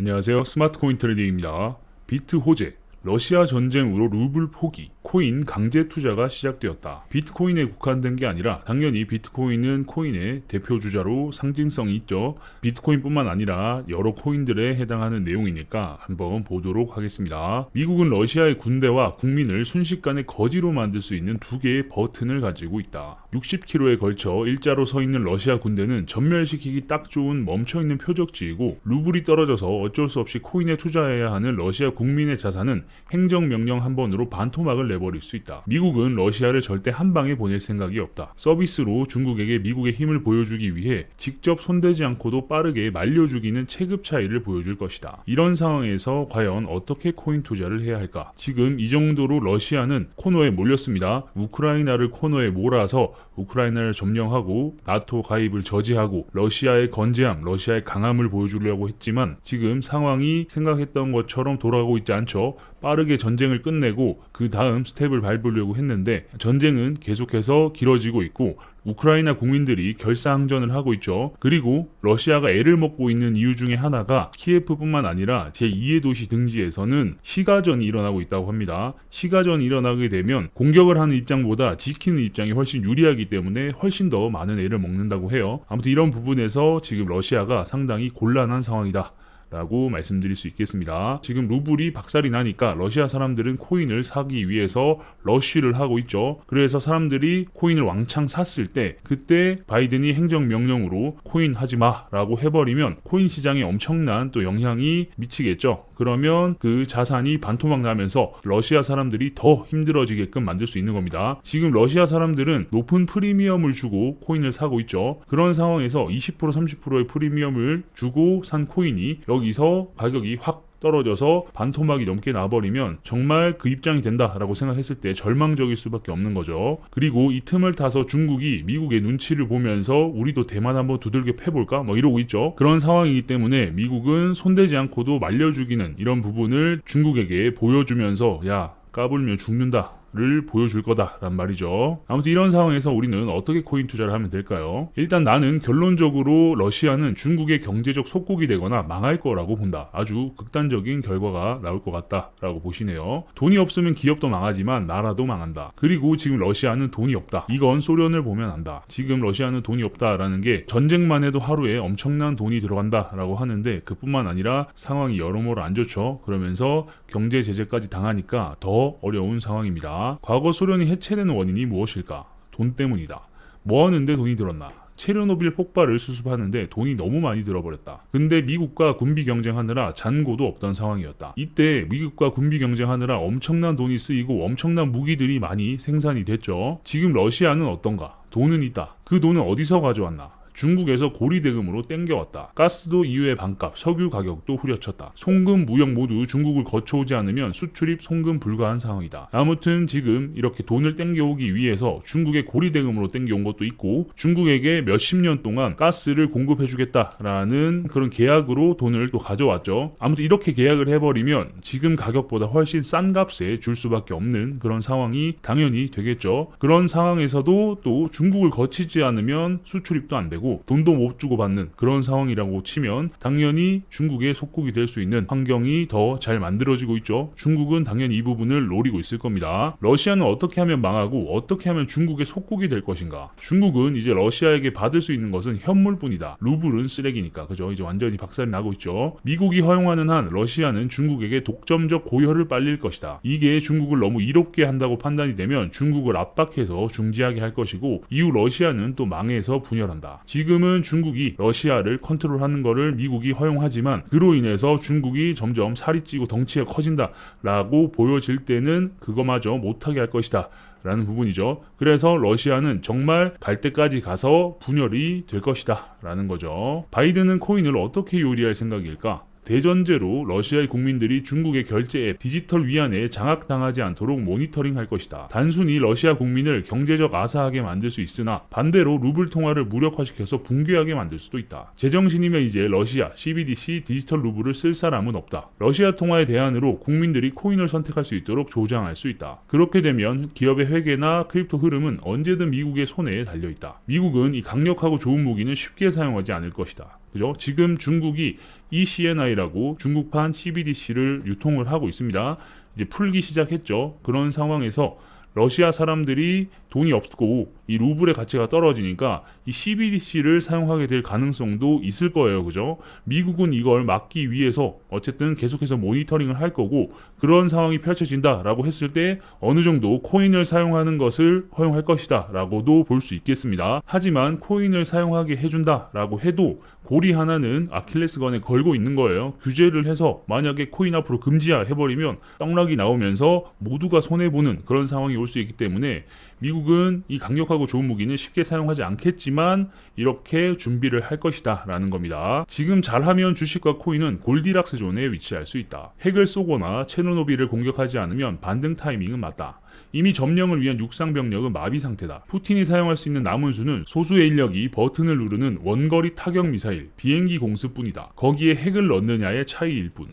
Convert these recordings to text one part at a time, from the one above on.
안녕하세요. 스마트코인 트레이딩입니다. 비트 호재, 러시아 전쟁으로 루블 포기, 코인 강제 투자가 시작되었다. 비트코인에 국한된 게 아니라 당연히 비트코인은 코인의 대표 주자로 상징성이 있죠. 비트코인뿐만 아니라 여러 코인들에 해당하는 내용이니까 한번 보도록 하겠습니다. 미국은 러시아의 군대와 국민을 순식간에 거지로 만들 수 있는 두 개의 버튼을 가지고 있다. 60km에 걸쳐 일자로 서 있는 러시아 군대는 전멸시키기 딱 좋은 멈춰있는 표적지이고, 루블이 떨어져서 어쩔 수 없이 코인에 투자해야 하는 러시아 국민의 자산은 행정명령 한 번으로 반토막을 내버릴 수 있다. 미국은 러시아를 절대 한 방에 보낼 생각이 없다. 서비스로 중국에게 미국의 힘을 보여주기 위해 직접 손대지 않고도 빠르게 말려 죽이는 체급 차이를 보여줄 것이다. 이런 상황에서 과연 어떻게 코인 투자를 해야 할까? 지금 이 정도로 러시아는 코너에 몰렸습니다. 우크라이나를 코너에 몰아서 우크라이나를 점령하고 나토 가입을 저지하고 러시아의 건재함, 러시아의 강함을 보여주려고 했지만 지금 상황이 생각했던 것처럼 돌아가고 있지 않죠. 빠르게 전쟁을 끝내고 그 다음 스텝을 밟으려고 했는데 전쟁은 계속해서 길어지고 있고 우크라이나 국민들이 결사항전을 하고 있죠. 그리고 러시아가 애를 먹고 있는 이유 중에 하나가 키예프뿐만 아니라 제2의 도시 등지에서는 시가전이 일어나고 있다고 합니다. 시가전이 일어나게 되면 공격을 하는 입장보다 지키는 입장이 훨씬 유리하기 때문에 훨씬 더 많은 애를 먹는다고 해요. 아무튼 이런 부분에서 지금 러시아가 상당히 곤란한 상황이다 라고 말씀드릴 수 있겠습니다. 지금 루블이 박살이 나니까 러시아 사람들은 코인을 사기 위해서 러쉬를 하고 있죠. 그래서 사람들이 코인을 왕창 샀을 때 그때 바이든이 행정명령으로 코인 하지마 라고 해버리면 코인 시장에 엄청난 또 영향이 미치겠죠. 그러면 그 자산이 반토막 나면서 러시아 사람들이 더 힘들어지게끔 만들 수 있는 겁니다. 지금 러시아 사람들은 높은 프리미엄을 주고 코인을 사고 있죠. 그런 상황에서 20% 30%의 프리미엄을 주고 산 코인이 여기서 가격이 확 떨어져서 반토막이 넘게 나버리면 정말 그 입장이 된다라고 생각했을 때 절망적일 수밖에 없는 거죠. 그리고 이 틈을 타서 중국이 미국의 눈치를 보면서 우리도 대만 한번 두들겨 패볼까? 이러고 있죠. 그런 상황이기 때문에 미국은 손대지 않고도 말려죽이는 이런 부분을 중국에게 보여주면서 야, 까불면 죽는다 를 보여줄 거다란 말이죠. 아무튼 이런 상황에서 우리는 어떻게 코인 투자를 하면 될까요? 일단 나는 결론적으로 러시아는 중국의 경제적 속국이 되거나 망할 거라고 본다. 아주 극단적인 결과가 나올 것 같다라고 보시네요. 돈이 없으면 기업도 망하지만 나라도 망한다. 그리고 지금 러시아는 돈이 없다. 이건 소련을 보면 안다. 지금 러시아는 돈이 없다라는 게 전쟁만 해도 하루에 엄청난 돈이 들어간다라고 하는데 그뿐만 아니라 상황이 여러모로 안 좋죠. 그러면서 경제 제재까지 당하니까 더 어려운 상황입니다. 과거 소련이 해체되는 원인이 무엇일까? 돈 때문이다. 뭐 하는데 돈이 들었나? 체르노빌 폭발을 수습하는데 돈이 너무 많이 들어버렸다. 근데 미국과 군비 경쟁하느라 잔고도 없던 상황이었다. 이때 미국과 군비 경쟁하느라 엄청난 돈이 쓰이고 엄청난 무기들이 많이 생산이 됐죠. 지금 러시아는 어떤가? 돈은 있다. 그 돈은 어디서 가져왔나? 중국에서 고리대금으로 땡겨왔다. 가스도 이후에 반값, 석유 가격도 후려쳤다. 송금, 무역 모두 중국을 거쳐오지 않으면 수출입, 송금 불가한 상황이다. 아무튼 지금 이렇게 돈을 땡겨오기 위해서 중국의 고리대금으로 땡겨온 것도 있고 중국에게 몇십 년 동안 가스를 공급해주겠다라는 그런 계약으로 돈을 또 가져왔죠. 아무튼 이렇게 계약을 해버리면 지금 가격보다 훨씬 싼 값에 줄 수밖에 없는 그런 상황이 당연히 되겠죠. 그런 상황에서도 또 중국을 거치지 않으면 수출입도 안 되고 돈도 못 주고 받는 그런 상황이라고 치면 당연히 중국의 속국이 될 수 있는 환경이 더 잘 만들어지고 있죠. 중국은 당연히 이 부분을 노리고 있을 겁니다. 러시아는 어떻게 하면 망하고 어떻게 하면 중국의 속국이 될 것인가? 중국은 이제 러시아에게 받을 수 있는 것은 현물뿐이다. 루블은 쓰레기니까. 그죠? 이제 완전히 박살이 나고 있죠. 미국이 허용하는 한 러시아는 중국에게 독점적 고혈을 빨릴 것이다. 이게 중국을 너무 이롭게 한다고 판단이 되면 중국을 압박해서 중지하게 할 것이고 이후 러시아는 또 망해서 분열한다. 지금은 중국이 러시아를 컨트롤하는 것을 미국이 허용하지만 그로 인해서 중국이 점점 살이 찌고 덩치가 커진다라고 보여질 때는 그거마저 못하게 할 것이다 라는 부분이죠. 그래서 러시아는 정말 갈 때까지 가서 분열이 될 것이다 라는 거죠. 바이든은 코인을 어떻게 요리할 생각일까? 대전제로 러시아의 국민들이 중국의 결제 앱 디지털 위안에 장악당하지 않도록 모니터링할 것이다. 단순히 러시아 국민을 경제적 아사하게 만들 수 있으나 반대로 루블 통화를 무력화시켜서 붕괴하게 만들 수도 있다. 제정신이면 이제 러시아 CBDC 디지털 루블을 쓸 사람은 없다. 러시아 통화의 대안으로 국민들이 코인을 선택할 수 있도록 조장할 수 있다. 그렇게 되면 기업의 회계나 크립토 흐름은 언제든 미국의 손에 달려있다. 미국은 이 강력하고 좋은 무기는 쉽게 사용하지 않을 것이다. 그죠? 지금 중국이 ECNI라고 중국판 CBDC를 유통을 하고 있습니다. 이제 풀기 시작했죠. 그런 상황에서 러시아 사람들이 돈이 없고 이 루블의 가치가 떨어지니까 이 CBDC를 사용하게 될 가능성도 있을 거예요. 그죠? 미국은 이걸 막기 위해서 어쨌든 계속해서 모니터링을 할 거고, 그런 상황이 펼쳐진다라고 했을 때 어느 정도 코인을 사용하는 것을 허용할 것이다 라고도 볼 수 있겠습니다. 하지만 코인을 사용하게 해준다라고 해도 고리 하나는 아킬레스건에 걸고 있는 거예요. 규제를 해서 만약에 코인 앞으로 금지해버리면 떡락이 나오면서 모두가 손해보는 그런 상황이 올 수 있기 때문에 미국은 이 강력하고 좋은 무기는 쉽게 사용하지 않겠지만 이렇게 준비를 할 것이다 라는 겁니다. 지금 잘하면 주식과 코인은 골디락스 존에 위치할 수 있다. 핵을 쏘거나 체르노빌을 공격하지 않으면 반등 타이밍은 맞다. 이미 점령을 위한 육상 병력은 마비 상태다. 푸틴이 사용할 수 있는 남은 수는 소수의 인력이 버튼을 누르는 원거리 타격 미사일, 비행기 공습뿐이다. 거기에 핵을 넣느냐의 차이일 뿐.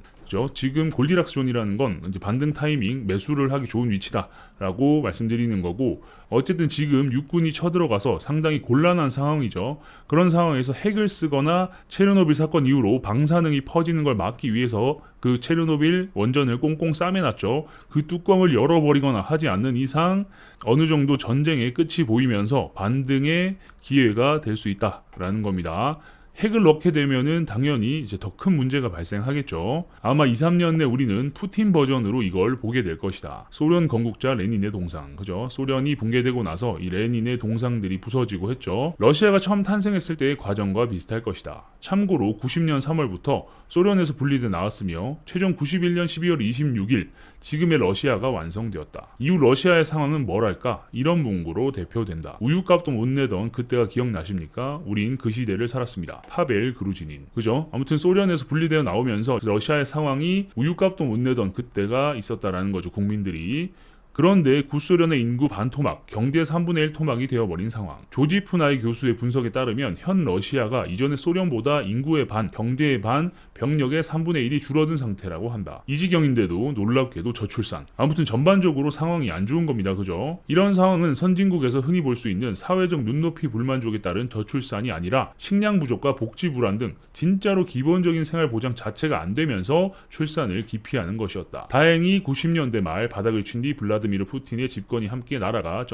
지금 골디락스 존이라는 건 이제 반등 타이밍, 매수를 하기 좋은 위치다라고 말씀드리는 거고, 어쨌든 지금 육군이 쳐들어가서 상당히 곤란한 상황이죠. 그런 상황에서 핵을 쓰거나 체르노빌 사건 이후로 방사능이 퍼지는 걸 막기 위해서 그 체르노빌 원전을 꽁꽁 싸매놨죠. 그 뚜껑을 열어버리거나 하지 않는 이상 어느 정도 전쟁의 끝이 보이면서 반등의 기회가 될 수 있다라는 겁니다. 핵을 넣게 되면은 당연히 이제 더 큰 문제가 발생하겠죠. 아마 2, 3년 내 우리는 푸틴 버전으로 이걸 보게 될 것이다. 소련 건국자 레닌의 동상, 그죠? 소련이 붕괴되고 나서 이 레닌의 동상들이 부서지고 했죠. 러시아가 처음 탄생했을 때의 과정과 비슷할 것이다. 참고로 90년 3월부터 소련에서 분리돼 나왔으며 최종 91년 12월 26일 지금의 러시아가 완성되었다. 이후 러시아의 상황은 뭐랄까? 이런 문구로 대표된다. 우유값도 못 내던 그때가 기억나십니까? 우린 그 시대를 살았습니다. 파벨 그루지닌. 그죠? 아무튼 소련에서 분리되어 나오면서 러시아의 상황이 우유값도 못 내던 그때가 있었다라는 거죠. 국민들이. 그런데 구소련의 인구 반토막, 경제 3분의 1 토막이 되어버린 상황. 조지 푸나이 교수의 분석에 따르면 현 러시아가 이전의 소련보다 인구의 반, 경제의 반, 병력의 3분의 1이 줄어든 상태라고 한다. 이 지경인데도 놀랍게도 저출산. 아무튼 전반적으로 상황이 안 좋은 겁니다. 그죠? 이런 상황은 선진국에서 흔히 볼 수 있는 사회적 눈높이 불만족에 따른 저출산이 아니라 식량 부족과 복지 불안 등 진짜로 기본적인 생활 보장 자체가 안 되면서 출산을 기피하는 것이었다. 다행히 90년대 말 바닥을 친 뒤 블라드미르 푸틴의 집권이 함께 나라가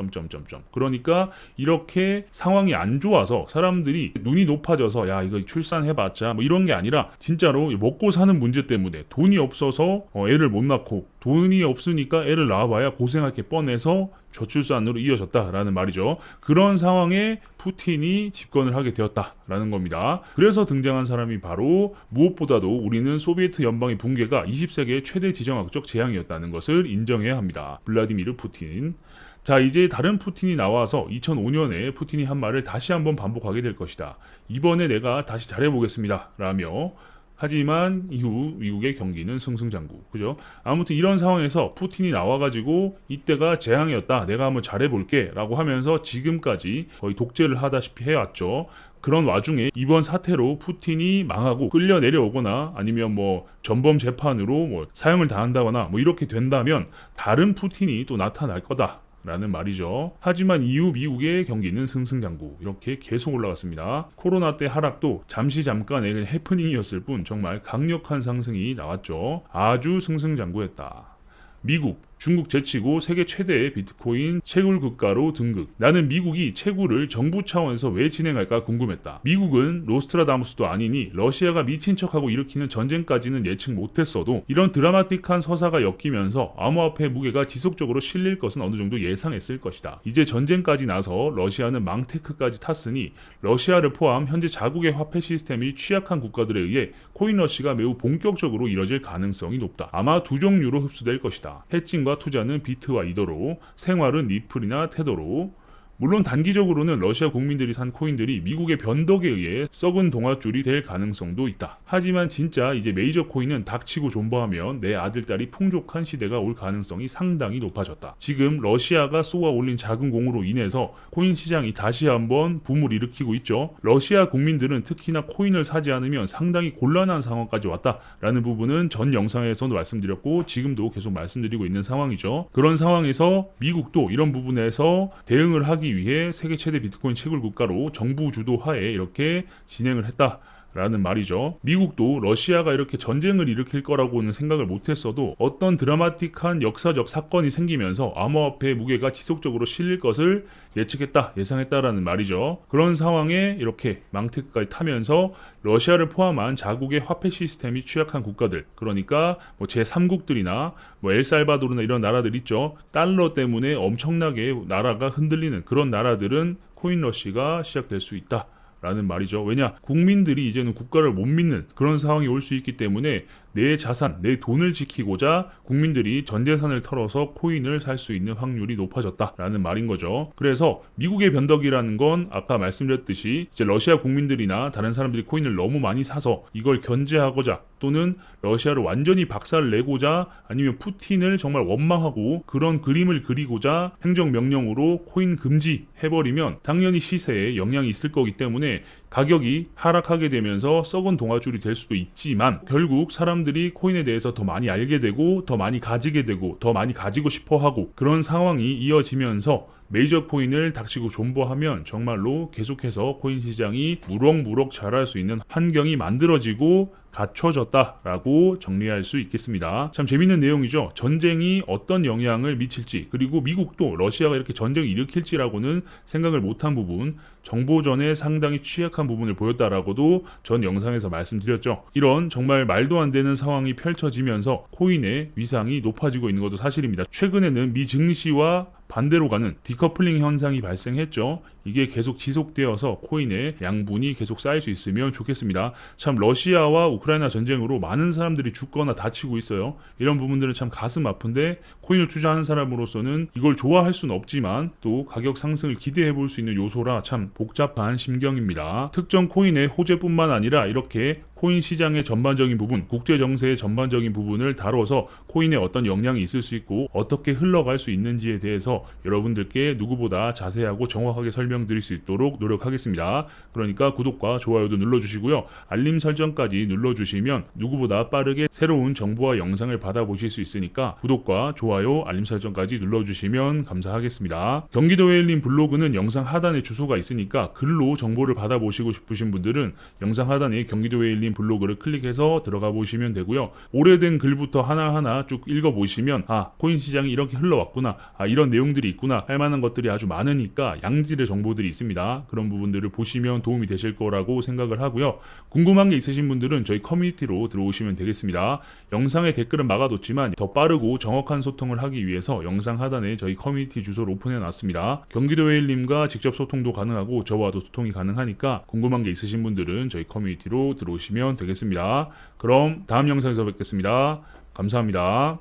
그러니까 이렇게 상황이 안 좋아서 사람들이 눈이 높아져서 야 이거 출산해봤자 뭐 이런 게 아니라 진짜로 먹고 사는 문제 때문에 돈이 없어서 애를 못 낳고 돈이 없으니까 애를 낳아봐야 고생할 게 뻔해서 저출산으로 이어졌다라는 말이죠. 그런 상황에 푸틴이 집권을 하게 되었다라는 겁니다. 그래서 등장한 사람이 바로 무엇보다도 우리는 소비에트 연방의 붕괴가 20세기의 최대 지정학적 재앙이었다는 것을 인정해야 합니다. 블라디미르 푸틴. 자, 이제 다른 푸틴이 나와서 2005년에 푸틴이 한 말을 다시 한번 반복하게 될 것이다. 이번에 내가 다시 잘해보겠습니다. 라며 하지만 이후 미국의 경기는 승승장구. 그죠? 아무튼 이런 상황에서 푸틴이 나와가지고 이때가 재앙이었다. 내가 한번 잘해볼게. 라고 하면서 지금까지 거의 독재를 하다시피 해왔죠. 그런 와중에 이번 사태로 푸틴이 망하고 끌려 내려오거나 아니면 뭐 전범 재판으로 뭐 사형을 당한다거나 뭐 이렇게 된다면 다른 푸틴이 또 나타날 거다. 라는 말이죠. 하지만 이후 미국의 경기는 승승장구 이렇게 계속 올라갔습니다. 코로나 때 하락도 잠깐의 해프닝이었을 뿐 정말 강력한 상승이 나왔죠. 아주 승승장구했다. 미국, 중국 제치고 세계 최대의 비트코인 채굴 국가로 등극. 나는 미국이 채굴을 정부 차원에서 왜 진행할까 궁금했다. 미국은 노스트라다무스도 아니니 러시아가 미친 척하고 일으키는 전쟁까지는 예측 못했어도 이런 드라마틱한 서사가 엮이면서 암호화폐 무게가 지속적으로 실릴 것은 어느 정도 예상했을 것이다. 이제 전쟁까지 나서 러시아는 망테크까지 탔으니 러시아를 포함 현재 자국의 화폐 시스템이 취약한 국가들에 의해 코인러시가 매우 본격적으로 이뤄질 가능성이 높다. 아마 두 종류로 흡수될 것이다. 해칭 투자는 비트와 이더로, 생활은 리플이나 테더로. 물론 단기적으로는 러시아 국민들이 산 코인들이 미국의 변덕에 의해 썩은 동아줄이 될 가능성도 있다. 하지만 진짜 이제 메이저 코인은 닥치고 존버하면 내 아들딸이 풍족한 시대가 올 가능성이 상당히 높아졌다. 지금 러시아가 쏘아 올린 작은 공으로 인해서 코인 시장이 다시 한번 붐을 일으키고 있죠. 러시아 국민들은 특히나 코인을 사지 않으면 상당히 곤란한 상황까지 왔다라는 부분은 전 영상에서도 말씀드렸고 지금도 계속 말씀드리고 있는 상황이죠. 그런 상황에서 미국도 이런 부분에서 대응을 하기 위해 세계 최대 비트코인 채굴 국가로 정부 주도하에 이렇게 진행을 했다. 라는 말이죠. 미국도 러시아가 이렇게 전쟁을 일으킬 거라고는 생각을 못했어도 어떤 드라마틱한 역사적 사건이 생기면서 암호화폐의 무게가 지속적으로 실릴 것을 예측했다, 예상했다라는 말이죠. 그런 상황에 이렇게 망태크까지 타면서 러시아를 포함한 자국의 화폐 시스템이 취약한 국가들, 그러니까 뭐 제3국들이나 뭐 엘살바도르나 이런 나라들 있죠. 달러 때문에 엄청나게 나라가 흔들리는 그런 나라들은 코인러시가 시작될 수 있다 라는 말이죠. 왜냐? 국민들이 이제는 국가를 못 믿는 그런 상황이 올 수 있기 때문에 내 자산, 내 돈을 지키고자 국민들이 전 재산을 털어서 코인을 살 수 있는 확률이 높아졌다라는 말인 거죠. 그래서 미국의 변덕이라는 건 아까 말씀드렸듯이 이제 러시아 국민들이나 다른 사람들이 코인을 너무 많이 사서 이걸 견제하고자 또는 러시아를 완전히 박살을 내고자 아니면 푸틴을 정말 원망하고 그런 그림을 그리고자 행정명령으로 코인 금지해버리면 당연히 시세에 영향이 있을 거기 때문에 가격이 하락하게 되면서 썩은 동아줄이 될 수도 있지만 결국 사람들이 코인에 대해서 더 많이 알게 되고 더 많이 가지게 되고 더 많이 가지고 싶어 하고 그런 상황이 이어지면서 메이저 코인을 닥치고 존버하면 정말로 계속해서 코인 시장이 무럭무럭 자랄 수 있는 환경이 만들어지고 갖춰졌다라고 정리할 수 있겠습니다. 참 재밌는 내용이죠. 전쟁이 어떤 영향을 미칠지 그리고 미국도 러시아가 이렇게 전쟁을 일으킬지라고는 생각을 못한 부분 정보전에 상당히 취약한 부분을 보였다라고도 전 영상에서 말씀드렸죠. 이런 정말 말도 안 되는 상황이 펼쳐지면서 코인의 위상이 높아지고 있는 것도 사실입니다. 최근에는 미 증시와 반대로 가는 디커플링 현상이 발생했죠. 이게 계속 지속되어서 코인의 양분이 계속 쌓일 수 있으면 좋겠습니다. 참 러시아와 우크라이나 전쟁으로 많은 사람들이 죽거나 다치고 있어요. 이런 부분들은 참 가슴 아픈데 코인을 투자하는 사람으로서는 이걸 좋아할 수는 없지만 또 가격 상승을 기대해 볼 수 있는 요소라 참 복잡한 심경입니다. 특정 코인의 호재뿐만 아니라 이렇게 코인 시장의 전반적인 부분, 국제 정세의 전반적인 부분을 다뤄서 코인에 어떤 영향이 있을 수 있고 어떻게 흘러갈 수 있는지에 대해서 여러분들께 누구보다 자세하고 정확하게 설명드릴 수 있도록 노력하겠습니다. 그러니까 구독과 좋아요도 눌러주시고요. 알림 설정까지 눌러주시면 누구보다 빠르게 새로운 정보와 영상을 받아보실 수 있으니까 구독과 좋아요, 알림 설정까지 눌러주시면 감사하겠습니다. 경기도 웨일린 블로그는 영상 하단에 주소가 있으니까 글로 정보를 받아보시고 싶으신 분들은 영상 하단에 경기도 웨일린 블로그를 클릭해서 들어가 보시면 되고요. 오래된 글부터 하나하나 쭉 읽어보시면 코인 시장이 이렇게 흘러왔구나, 이런 내용들이 있구나 할 만한 것들이 아주 많으니까 양질의 정보들이 있습니다. 그런 부분들을 보시면 도움이 되실 거라고 생각을 하고요. 궁금한 게 있으신 분들은 저희 커뮤니티로 들어오시면 되겠습니다. 영상의 댓글은 막아뒀지만 더 빠르고 정확한 소통을 하기 위해서 영상 하단에 저희 커뮤니티 주소를 오픈해 놨습니다. 경기도 웨일님과 직접 소통도 가능하고 저와도 소통이 가능하니까 궁금한 게 있으신 분들은 저희 커뮤니티로 들어오시면 되겠습니다. 그럼 다음 영상에서 뵙겠습니다. 감사합니다.